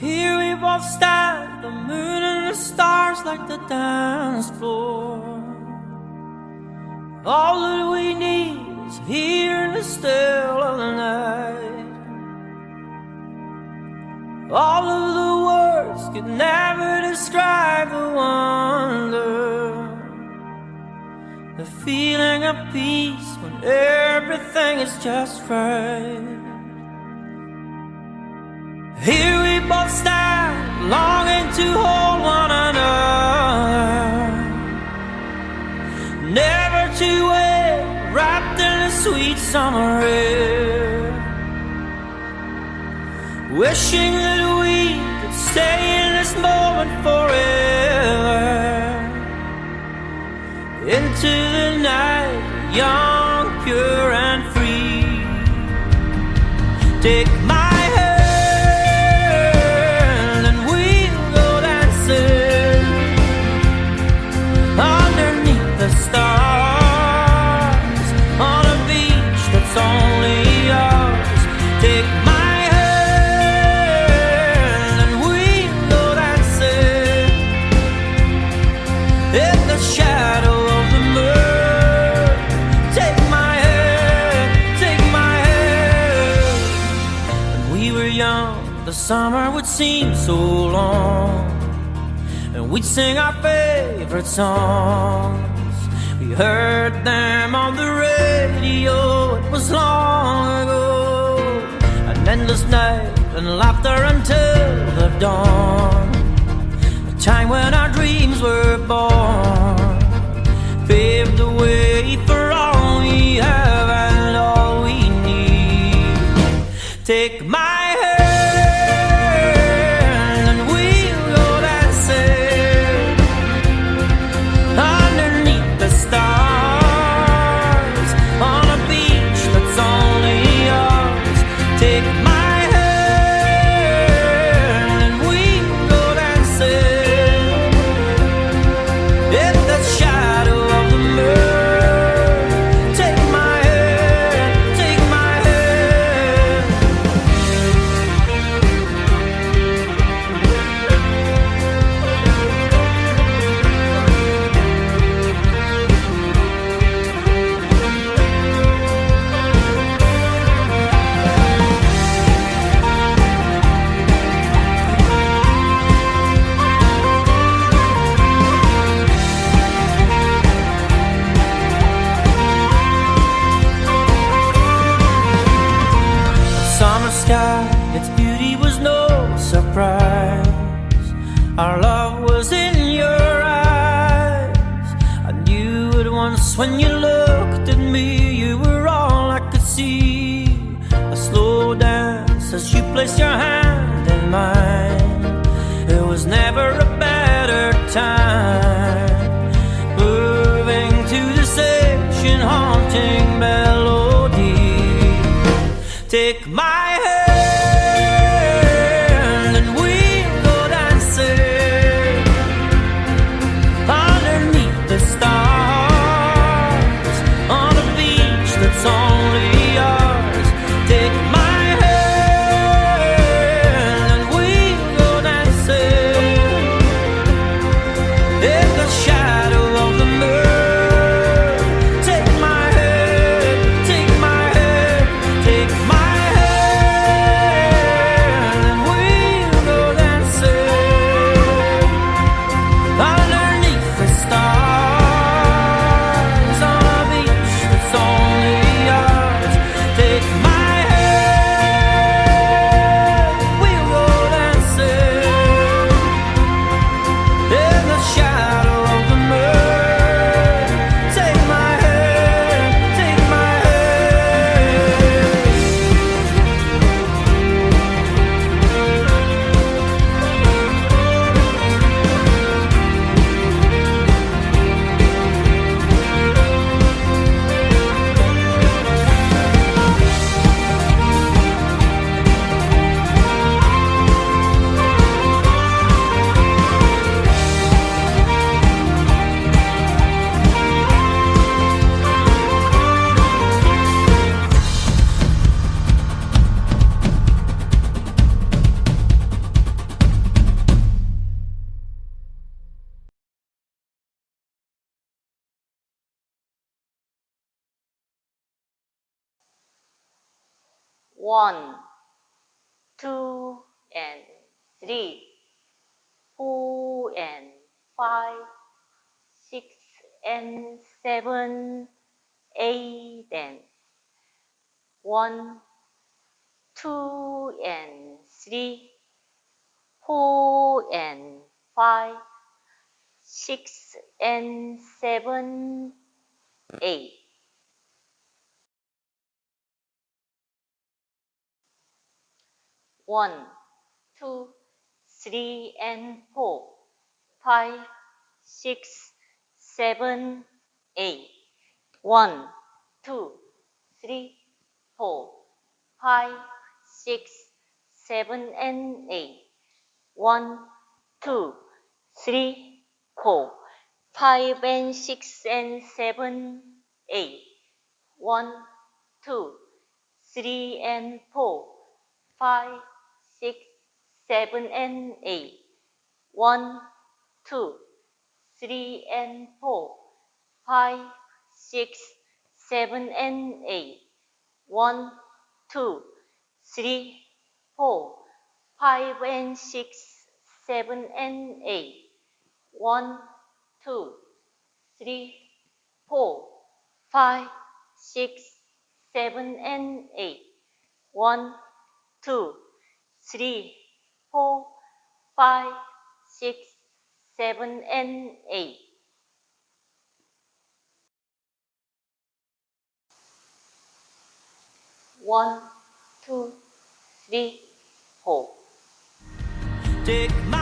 Here we both stand, the moon and the stars like the dance floor. All that we need is here in the still of the night. All of the words could never describe the wonder, the feeling of peace when everything is just right. Here we both stand, longing to hold one another, never to wait, wrapped in the sweet summer air, wishing that we could stay in this moment forever, into the night, young, pure and free. Take my the summer would seem so long, and we'd sing our favorite songs. We heard them on the radio, it was long ago. An endless night and laughter until the dawn, a time when our dreams were born, paved the way for all we have and all we need. Take my our love was in your eyes. I knew it once when you looked at me. You were all I could see. A slow dance as you placed your hand in mine. It was never a better time, moving to this ancient haunting melody. Take my hand take my hand. 1, 2, and 3, 4, and 5, 6, and 7, 8, and 1, 2, and 3, 4, and 5, 6, and 7, 8. 1, 2, 3, and 4, 5, 6, 7, 8. 1, 2, 3, 4, 5, 6, 7, and 8. 1, 2, 3, 4, 5, and 6, and 7, 8. 1, 2, 3, and 4, 5, 6, 7, and 8. 1, 2, 3, and 4, 5, 6, 7, and 8. 1, 2, 3, 4, 5, and 6, 7, and 8. 1, 2, 3, 4, 5, 6, 7, and 8. 1, 2, 3, 4, 5, 6, 7, and 8. 1, 2, 3, 4. Take my